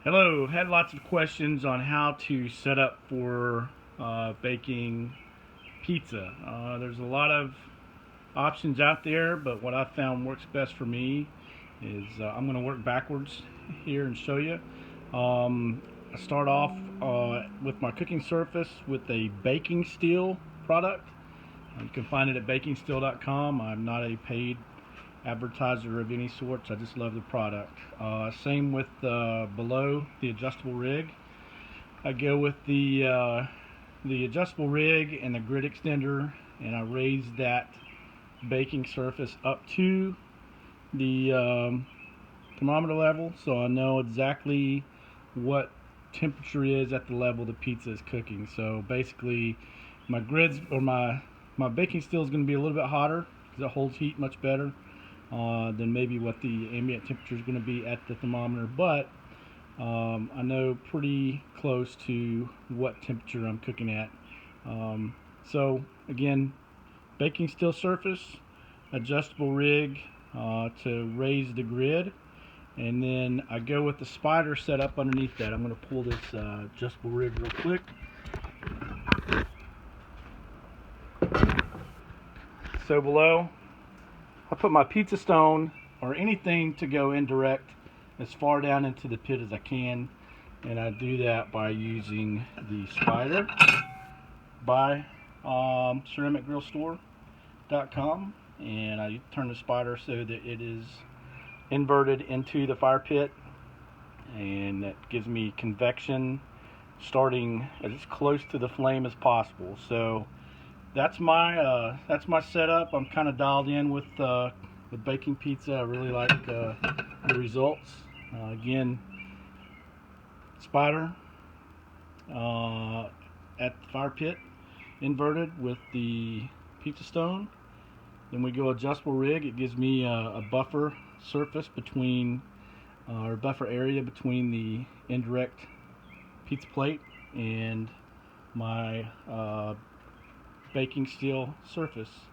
Hello, had lots of questions on how to set up for baking pizza. There's a lot of options out there, but what I found works best for me is I'm going to work backwards here and show you. I start off with my cooking surface with a baking steel product. You can find it at bakingsteel.com. I'm not a paid advertiser of any sorts. I just love the product. Same with below the adjustable rig. I go with the adjustable rig and the grid extender, and I raise that baking surface up to the thermometer level, so I know exactly what temperature is at the level the pizza is cooking. So basically, my grids or my baking steel is going to be a little bit hotter because it holds heat much better than maybe what the ambient temperature is going to be at the thermometer, but I know pretty close to what temperature I'm cooking at. So again, baking steel surface, adjustable rig to raise the grid, and then I go with the spider set up underneath that. I'm going to pull this adjustable rig real quick. So below, I put my pizza stone or anything to go indirect as far down into the pit as I can, and I do that by using the spider by ceramicgrillstore.com, and I turn the spider so that it is inverted into the fire pit, and that gives me convection starting as close to the flame as possible. So that's my setup. I'm kind of dialed in with baking pizza. I really like the results. Again, spider at the fire pit, inverted with the pizza stone. Then we go adjustable rig. It gives me a buffer surface between, or buffer area between the indirect pizza plate and my baking steel surface.